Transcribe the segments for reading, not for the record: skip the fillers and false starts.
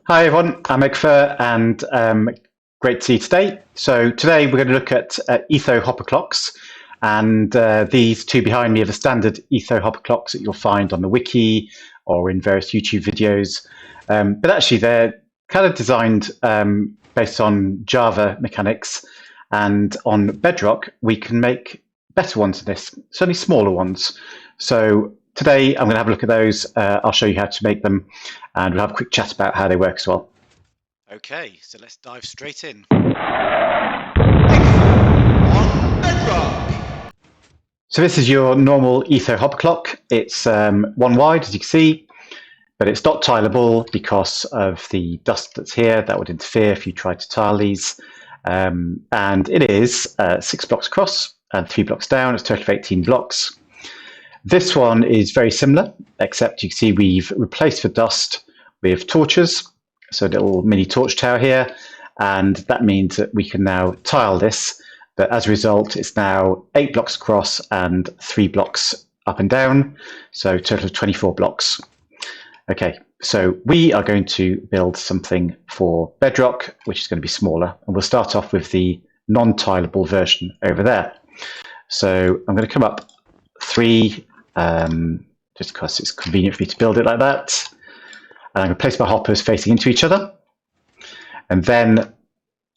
Hi everyone, I'm Eggfur and great to see you today. So today we're going to look at Etho hopper clocks, and these two behind me are the standard Etho hopper clocks that you'll find on the wiki or in various YouTube videos. But actually they're kind of designed based on Java mechanics, and on Bedrock we can make better ones than this, certainly smaller ones. So today I'm going to have a look at those. I'll show you how to make them, and we'll have a quick chat about how they work as well. Okay, so let's dive straight in. So this is your normal Etho hopper clock. It's one wide, as you can see, but it's not tileable because of the dust that's here. That would interfere if you tried to tile these. And it is 6 blocks across and 3 blocks down. It's a total of 18 blocks. This one is very similar, except you can see we've replaced the dust with torches. So a little mini torch tower here, and that means that we can now tile this. But as a result, it's now 8 blocks across and 3 blocks up and down, so a total of 24 blocks. Okay, so we are going to build something for Bedrock, which is going to be smaller, and we'll start off with the non-tileable version over there. So I'm going to come up 3, just because it's convenient for me to build it like that. And I'm going to place my hoppers facing into each other. And then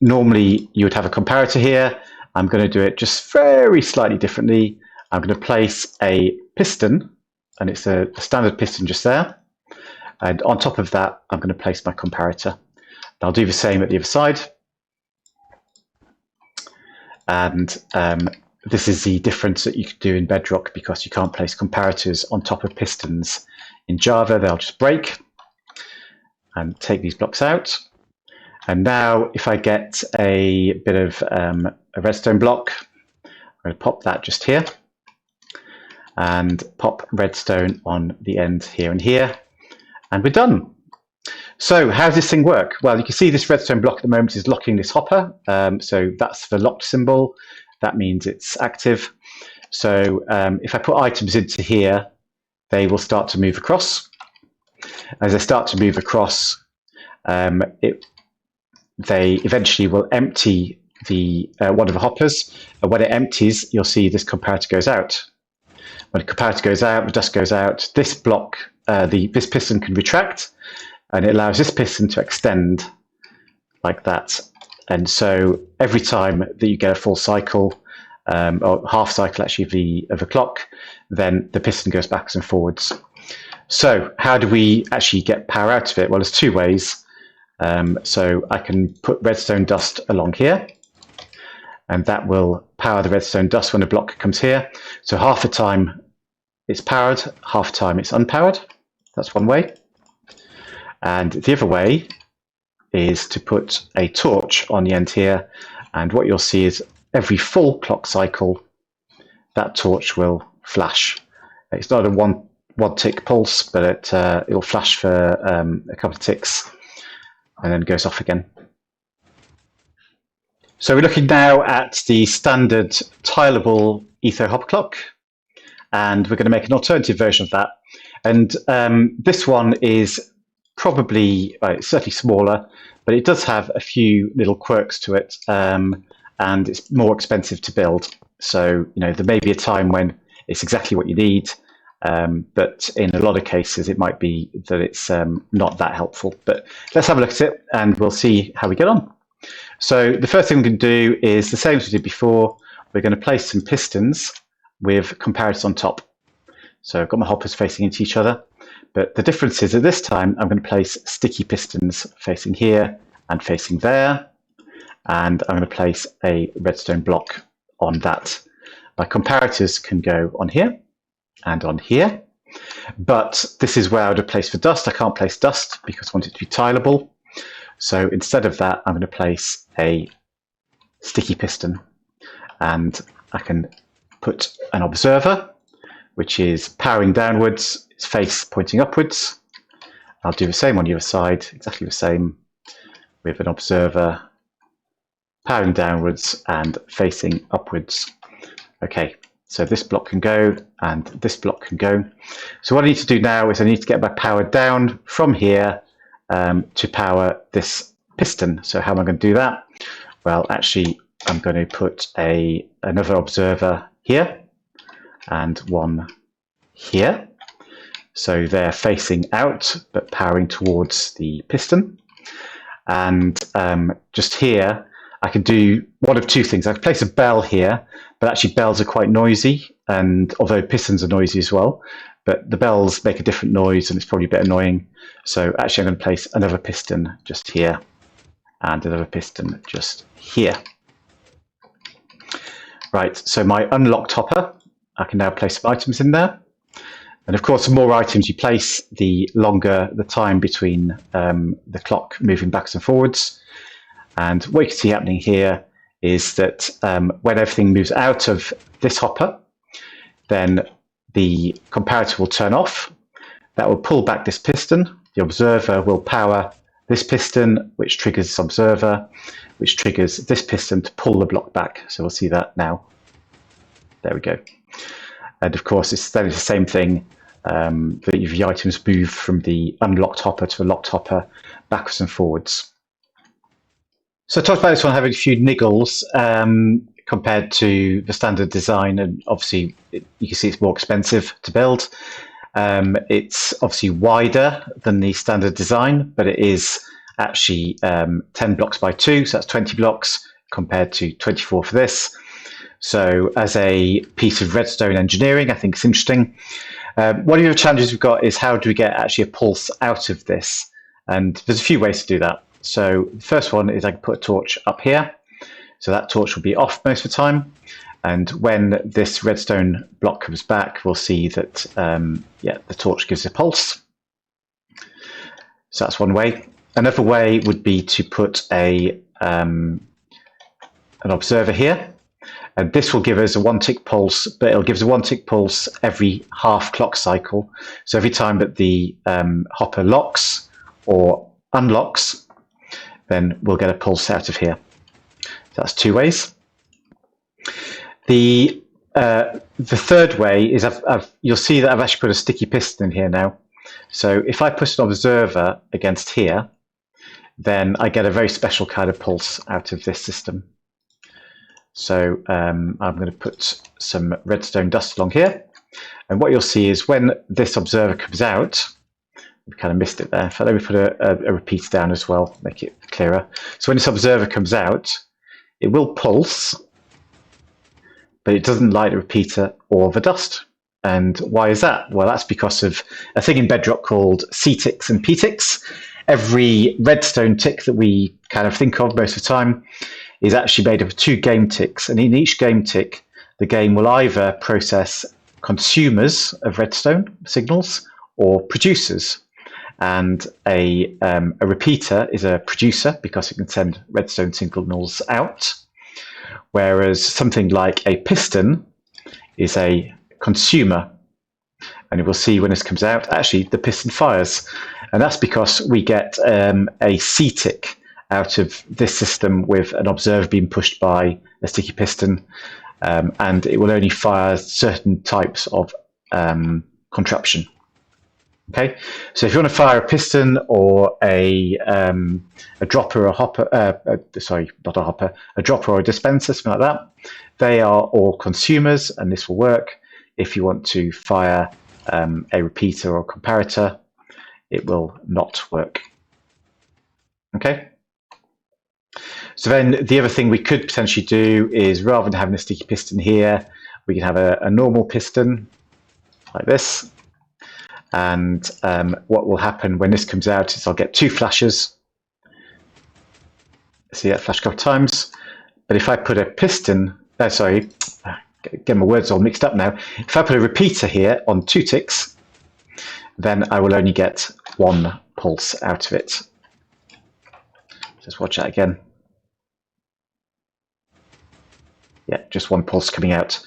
normally you would have a comparator here. I'm going to do it just very slightly differently. I'm going to place a piston, and it's a standard piston just there. And on top of that, I'm going to place my comparator. I'll do the same at the other side. And this is the difference that you could do in Bedrock, because you can't place comparators on top of pistons. In Java, they'll just break. And take these blocks out. And now if I get a bit of a redstone block, I'm going to pop that just here and pop redstone on the end here and here, and we're done. So how does this thing work? Well, you can see this redstone block at the moment is locking this hopper. So that's the locked symbol. That means it's active. So if I put items into here, they will start to move across. As they start to move across, they eventually will empty the one of the hoppers. And when it empties, you'll see this comparator goes out. When the comparator goes out, the dust goes out. This block, this piston can retract, and it allows this piston to extend like that. And so every time that you get a full cycle, or half cycle actually of the clock, then the piston goes backwards and forwards. So how do we actually get power out of it? Well, there's 2 ways. So I can put redstone dust along here, and that will power the redstone dust when a block comes here. So half the time it's powered, half the time it's unpowered. That's one way. And the other way is to put a torch on the end here, and what you'll see is every full clock cycle, that torch will flash. It's not a one tick pulse, but it'll flash for a couple of ticks and then goes off again. So we're looking now at the standard tileable Etho hopper clock, and we're going to make an alternative version of that. And this one is probably, it's certainly smaller, but it does have a few little quirks to it, and it's more expensive to build. So there may be a time when it's exactly what you need. But in a lot of cases, it might be that it's not that helpful. But let's have a look at it, and we'll see how we get on. So the first thing we're going to do is the same as we did before. We're going to place some pistons with comparators on top. So I've got my hoppers facing into each other. But the difference is that this time I'm going to place sticky pistons facing here and facing there. And I'm going to place a redstone block on that. My comparators can go on here and on here, but this is where I would have placed the dust. I can't place dust because I want it to be tileable. So instead of that, I'm going to place a sticky piston, and I can put an observer, which is powering downwards, its face pointing upwards. I'll do the same on the other side, exactly the same, with an observer powering downwards and facing upwards. Okay. So this block can go, and this block can go. So what I need to do now is I need to get my power down from here to power this piston. So how am I going to do that? Well, actually, I'm going to put another observer here and one here. So they're facing out, but powering towards the piston. And just here, I can do one of two things. I can place a bell here, but actually bells are quite noisy, and although pistons are noisy as well, but the bells make a different noise and it's probably a bit annoying. So actually I'm going to place another piston just here and another piston just here. Right, so my unlocked hopper, I can now place some items in there. And of course, the more items you place, the longer the time between the clock moving backwards and forwards. And what you can see happening here is that when everything moves out of this hopper, then the comparator will turn off. That will pull back this piston. The observer will power this piston, which triggers this observer, which triggers this piston to pull the block back. So we'll see that now. There we go. And of course, it's the same thing. The items move from the unlocked hopper to the locked hopper backwards and forwards. So I talked about this one having a few niggles compared to the standard design, and obviously you can see it's more expensive to build. It's obviously wider than the standard design, but it is actually 10 blocks by 2, so that's 20 blocks compared to 24 for this. So as a piece of redstone engineering, I think it's interesting. One of the challenges we've got is how do we get actually a pulse out of this? And there's a few ways to do that. So the first one is I can put a torch up here. So that torch will be off most of the time. And when this redstone block comes back, we'll see that the torch gives a pulse. So that's one way. Another way would be to put an observer here. And this will give us a 1 tick pulse, but it'll give us a 1 tick pulse every half clock cycle. So every time that the hopper locks or unlocks, then we'll get a pulse out of here. So that's two ways. The third way is you'll see that I've actually put a sticky piston in here now. So if I put an observer against here, then I get a very special kind of pulse out of this system. So I'm going to put some redstone dust along here. And what you'll see is when this observer comes out, we kind of missed it there. Let me put a repeater down as well, make it clearer. So when this observer comes out, it will pulse, but it doesn't light the repeater or the dust. And why is that? Well, that's because of a thing in Bedrock called C ticks and P ticks. Every redstone tick that we kind of think of most of the time is actually made up of 2 game ticks. And in each game tick, the game will either process consumers of redstone signals or producers. And a repeater is a producer because it can send redstone signals out, whereas something like a piston is a consumer. And you will see when this comes out, actually the piston fires. And that's because we get a C tick out of this system with an observer being pushed by a sticky piston, and it will only fire certain types of contraption. Okay, so if you want to fire a piston or a dropper or a hopper, sorry, not a hopper, a dropper or a dispenser, something like that, they are all consumers, and this will work. If you want to fire a repeater or a comparator, it will not work. Okay. So then the other thing we could potentially do is, rather than having a sticky piston here, we can have a normal piston like this. And what will happen when this comes out is I'll get 2 flashes. See that flash a couple of times. But if I put a piston, sorry, get my words all mixed up now. If I put a repeater here on 2 ticks, then I will only get 1 pulse out of it. Just watch that again. Yeah, just 1 pulse coming out.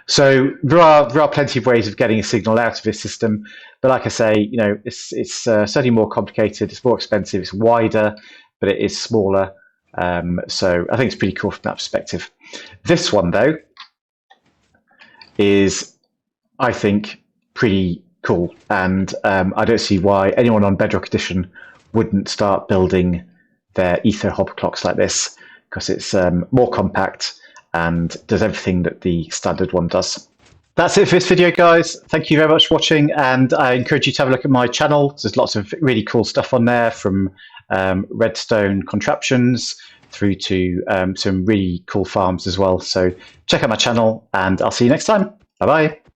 So there are plenty of ways of getting a signal out of this system, but like I say, it's certainly more complicated. It's more expensive. It's wider, but it is smaller. So I think it's pretty cool from that perspective. This one, though, is, I think, pretty cool, and I don't see why anyone on Bedrock Edition wouldn't start building their Etho hopper clocks like this, because it's more compact and does everything that the standard one does. That's it for this video, guys. Thank you very much for watching, and I encourage you to have a look at my channel. There's lots of really cool stuff on there, from redstone contraptions through to some really cool farms as well. So check out my channel, and I'll see you next time. Bye-bye.